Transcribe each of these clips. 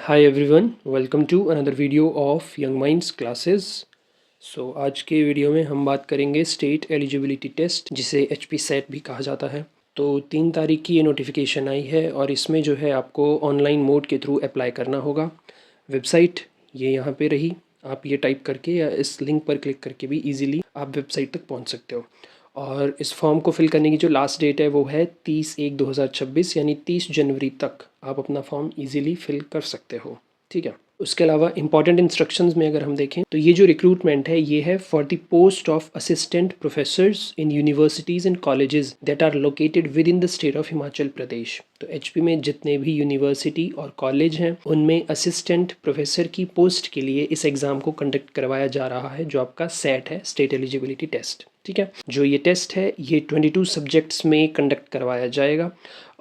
Hi everyone, welcome to another video of young minds classes. आज के video में हम बात करेंगे स्टेट एलिजिबिलिटी टेस्ट, जिसे एचपी सेट भी कहा जाता है। तो 3 तारीख की ये नोटिफिकेशन आई है और इसमें जो है आपको ऑनलाइन मोड के थ्रू अप्लाई करना होगा। वेबसाइट ये यहाँ पे रही, आप ये टाइप करके या इस लिंक पर क्लिक करके भी इजीली आप वेबसाइट तक पहुँच सकते हो। और इस फॉर्म को फिल करने की जो लास्ट डेट है वो है 30/1/2026, यानी 30 जनवरी तक आप अपना फॉर्म इजीली फिल कर सकते हो। ठीक है। उसके अलावा इंपॉर्टेंट इंस्ट्रक्शंस में अगर हम देखें तो ये जो रिक्रूटमेंट है ये है for the post of assistant professors in universities and colleges that are located within the state of Himachal Pradesh. तो एचपी में जितने भी यूनिवर्सिटी और कॉलेज हैं उनमें असिस्टेंट प्रोफेसर की पोस्ट के लिए इस एग्ज़ाम को कंडक्ट करवाया जा रहा है, जो आपका सेट है, स्टेट एलिजिबिलिटी टेस्ट। ठीक है। जो ये टेस्ट है ये 22 सब्जेक्ट्स में कंडक्ट करवाया जाएगा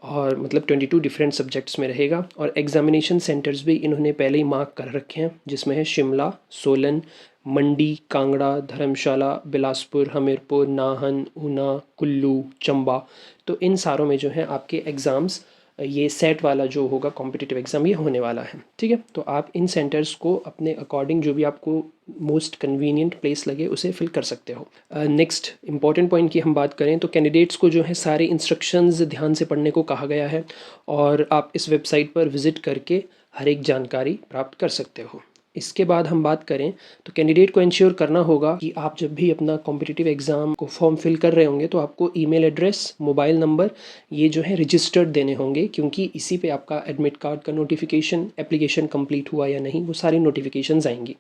और मतलब 22 डिफरेंट सब्जेक्ट्स में रहेगा। और एग्जामिनेशन सेंटर्स भी इन्होंने पहले ही मार्क कर रखे हैं, जिसमें है शिमला, सोलन, मंडी, कांगड़ा, धर्मशाला, बिलासपुर, हमीरपुर, नाहन, ऊना, कुल्लू, चंबा। तो इन सारों में जो है आपके एग्ज़ाम्स, ये सेट वाला जो होगा कॉम्पिटिटिव एग्ज़ाम, ये होने वाला है। ठीक है। तो आप इन सेंटर्स को अपने अकॉर्डिंग जो भी आपको मोस्ट कन्वीनियंट प्लेस लगे उसे फिल कर सकते हो। नेक्स्ट इंपॉर्टेंट पॉइंट की हम बात करें तो कैंडिडेट्स को जो है सारे इंस्ट्रक्शंस ध्यान से पढ़ने को कहा गया है और आप इस वेबसाइट पर विज़िट करके हर एक जानकारी प्राप्त कर सकते हो। इसके बाद हम बात करें तो कैंडिडेट को इंश्योर करना होगा कि आप जब भी अपना कॉम्पिटिटिव एग्ज़ाम को फॉर्म फिल कर रहे होंगे तो आपको ईमेल एड्रेस, मोबाइल नंबर ये जो है रजिस्टर्ड देने होंगे, क्योंकि इसी पे आपका एडमिट कार्ड का नोटिफिकेशन, एप्लीकेशन कंप्लीट हुआ या नहीं, वो सारी नोटिफिकेशंस आएंगी।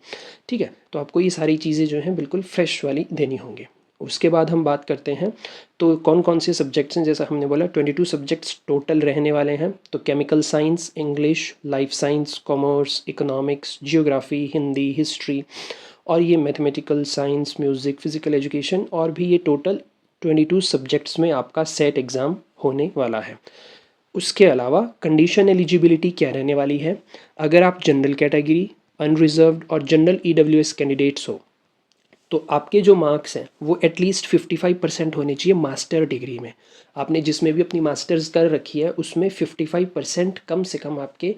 ठीक है। तो आपको ये सारी चीज़ें जो हैं बिल्कुल फ्रेश वाली देनी होंगी। उसके बाद हम बात करते हैं तो कौन कौन से सब्जेक्ट्स हैं। जैसा हमने बोला 22 सब्जेक्ट्स टोटल रहने वाले हैं। तो chemical science, English, life science, commerce, economics, geography, Hindi, history और ये mathematical science, music, physical education, और भी ये टोटल 22 सब्जेक्ट्स में आपका सेट एग्ज़ाम होने वाला है। उसके अलावा कंडीशन एलिजिबिलिटी क्या रहने वाली है। अगर आप जनरल कैटेगरी, अनरिजर्व्ड और जनरल ईडब्ल्यूएस कैंडिडेट्स हो तो आपके जो मार्क्स हैं वो एटलीस्ट 55% होने चाहिए मास्टर डिग्री में। आपने जिसमें भी अपनी मास्टर्स कर रखी है उसमें 55% कम से कम आपके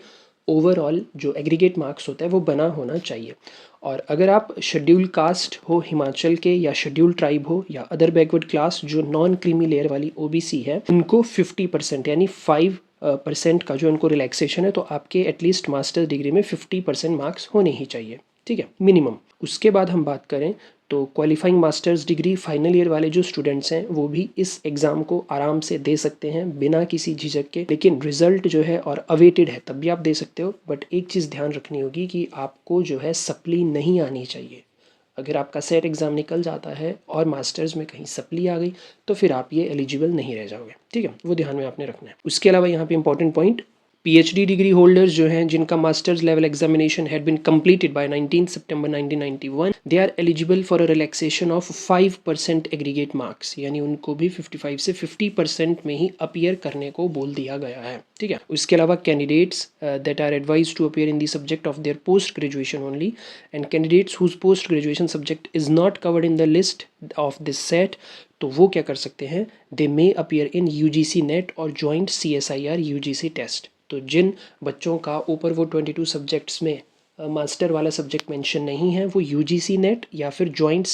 ओवरऑल जो एग्रीगेट मार्क्स होता है वो बना होना चाहिए। और अगर आप शेड्यूल कास्ट हो हिमाचल के, या शेड्यूल ट्राइब हो, या अदर बैकवर्ड क्लास जो नॉन क्रीमी लेयर वाली ओबीसी है, उनको 50% यानी 5% का जो उनको रिलैक्सेशन है, तो आपके एटलीस्ट मास्टर डिग्री में 50% मार्क्स होने ही चाहिए। ठीक है, मिनिमम। उसके बाद हम बात करें तो qualifying masters degree final year वाले जो स्टूडेंट्स हैं वो भी इस एग्ज़ाम को आराम से दे सकते हैं बिना किसी झिझक के। लेकिन रिज़ल्ट जो है और अवेटेड है तब भी आप दे सकते हो, बट एक चीज़ ध्यान रखनी होगी कि आपको जो है सप्ली नहीं आनी चाहिए। अगर आपका सेट एग्ज़ाम निकल जाता है और मास्टर्स में कहीं सप्ली आ गई तो फिर आप ये एलिजिबल नहीं रह जाओगे। ठीक है, वो ध्यान में आपने रखना है। उसके अलावा यहाँ पे important point, PhD degree holders जो हैं जिनका masters level examination had been completed by 19 September 1991, they are eligible for a relaxation of 5% aggregate marks, यानी उनको भी 55 से 50% में ही अपीयर करने को बोल दिया गया है। ठीक है। उसके अलावा candidates that are advise to appear in the subject of their post graduation only, and candidates whose post graduation subject is not covered in the list of this SET, तो वो क्या कर सकते हैं, they may appear in UGC NET और joint CSIR UGC test. तो जिन बच्चों का ऊपर वो 22 सब्जेक्ट्स में मास्टर वाला सब्जेक्ट मेंशन नहीं है, वो यूजीसी नेट या फिर जॉइंट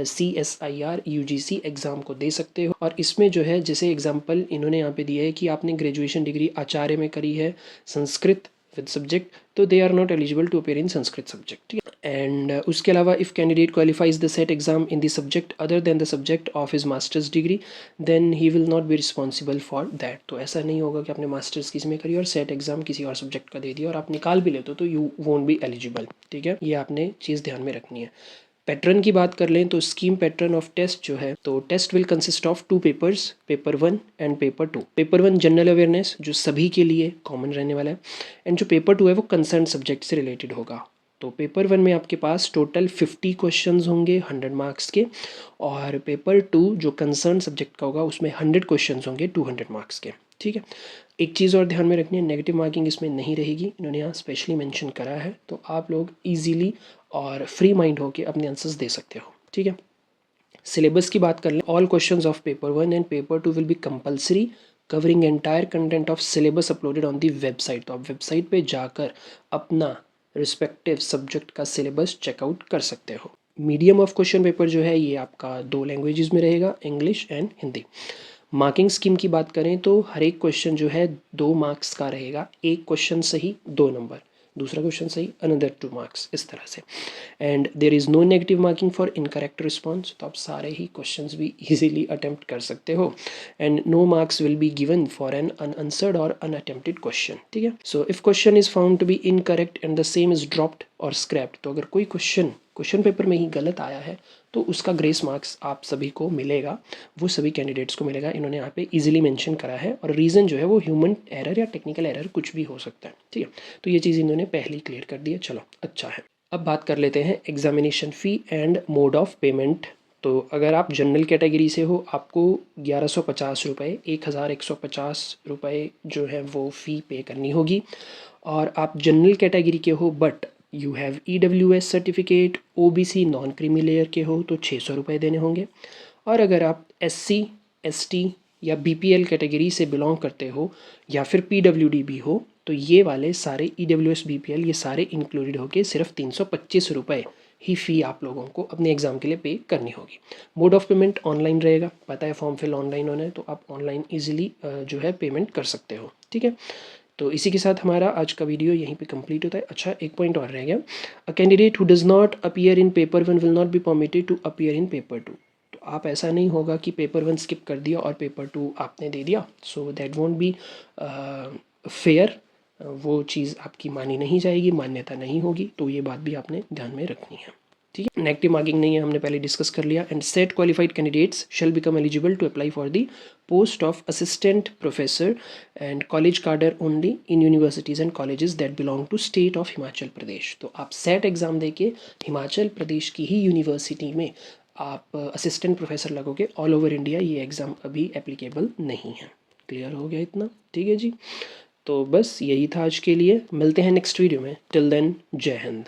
सीएसआईआर यूजीसी एग्ज़ाम को दे सकते हो। और इसमें जो है, जैसे एग्जांपल इन्होंने यहाँ पे दिया है कि आपने ग्रेजुएशन डिग्री आचार्य में करी है संस्कृत विद सब्जेक्ट, तो they are not eligible to appear in Sanskrit subject. ठीक है। एंड उसके अलावा if candidate qualifies the SET exam in the subject other than the subject of his masters degree, then he will not be responsible for that. तो ऐसा नहीं होगा कि आपने मास्टर्स किसी में करी और सेट एग्जाम किसी और सब्जेक्ट का दे दिया और आप निकाल भी लेते हो तो यू वोंट बी एलिजिबल। ठीक है, ये आपने चीज़ ध्यान में रखनी है। पैटर्न की बात कर लें तो स्कीम पैटर्न ऑफ टेस्ट जो है, तो test will consist of 2 papers, paper 1 and paper 2। Paper 1 general awareness जो सभी के लिए कॉमन रहने वाला है, एंड जो पेपर 2 है वो कंसर्न सब्जेक्ट से रिलेटेड होगा। तो पेपर 1 में आपके पास टोटल 50 क्वेश्चंस होंगे 100 मार्क्स के, और पेपर 2 जो कंसर्न सब्जेक्ट का होगा उसमें 100 क्वेश्चंस होंगे 200 मार्क्स के। ठीक है। एक चीज़ और ध्यान में रखनी है, नेगेटिव मार्किंग इसमें नहीं रहेगी, इन्होंने यहाँ स्पेशली मेंशन करा है, तो आप लोग इजीली और फ्री माइंड होकर अपने आंसर्स दे सकते हो। ठीक है। सिलेबस की बात कर लें, all questions of paper 1 and paper 2 will be compulsory covering entire content of syllabus uploaded on the website. तो आप वेबसाइट पे जाकर अपना रिस्पेक्टिव सब्जेक्ट का सिलेबस चेकआउट कर सकते हो। मीडियम ऑफ क्वेश्चन पेपर जो है ये आपका 2 लैंग्वेजेस में रहेगा, English and Hindi. Marking scheme की बात करें तो हर एक क्वेश्चन जो है 2 मार्क्स का रहेगा, एक क्वेश्चन सही 2 नंबर, दूसरा क्वेश्चन सही अनदर 2 मार्क्स, इस तरह से। And there is no negative marking for incorrect response. तो आप सारे ही क्वेश्चंस भी इजीली अटेम्प्ट कर सकते हो। And no marks will be given for an unanswered और अनअटेम्प्टेड क्वेश्चन, ठीक है। So if question is found to be incorrect and the same is dropped और स्क्रैप्ड, तो अगर कोई क्वेश्चन पेपर में ही गलत आया है तो उसका ग्रेस मार्क्स आप सभी को मिलेगा, वो सभी कैंडिडेट्स को मिलेगा। इन्होंने यहाँ पे इजीली मेंशन करा है और रीज़न जो है वो ह्यूमन एरर या टेक्निकल एरर कुछ भी हो सकता है, ठीक है। तो ये चीज़ इन्होंने पहले ही क्लियर कर दी है, चलो अच्छा है। अब बात कर लेते हैं examination fee and mode of payment. तो अगर आप जनरल कैटेगरी से हो आपको 1150 रुपये, 1150 रुपये जो है वो फ़ी पे करनी होगी। और आप जनरल कैटेगरी के हो but you have EWS certificate, OBC non creamy layer के हो तो 600 रुपये देने होंगे। और अगर आप SC ST या BPL कैटेगरी से बिलोंग करते हो या फिर PWD भी हो तो ये वाले सारे EWS BPL ये सारे इंक्लूडेड होके सिर्फ 325 रुपये ही फ़ी आप लोगों को अपने एग्ज़ाम के लिए पे करनी होगी। मोड ऑफ पेमेंट ऑनलाइन रहेगा, पता है फॉर्म फिल ऑनलाइन होना है तो आप ऑनलाइन ईजिली जो है पेमेंट कर सकते हो, ठीक है। तो इसी के साथ हमारा आज का वीडियो यहीं पे कंप्लीट होता है। अच्छा एक पॉइंट और रह गया, a candidate who does not appear in paper 1 will not be permitted to appear in paper 2। तो आप ऐसा नहीं होगा कि पेपर 1 स्किप कर दिया और पेपर 2 आपने दे दिया, so that won't be fair. वो चीज़ आपकी मानी नहीं जाएगी, मान्यता नहीं होगी, तो ये बात भी आपने ध्यान में रखनी है, ठीक है। नेगेटिव मार्किंग नहीं है, हमने पहले डिस्कस कर लिया। And SET qualified candidates shall become eligible to apply for the post of assistant professor and college cadre only in universities and colleges that belong to state of Himachal Pradesh. तो आप set exam दे के हिमाचल प्रदेश की ही university में आप assistant professor लगोगे। All over India ये exam अभी applicable नहीं है। क्लियर हो गया इतना, ठीक है जी। तो बस यही था आज के लिए, मिलते हैं नेक्स्ट वीडियो में। टिल देन जय हिंद।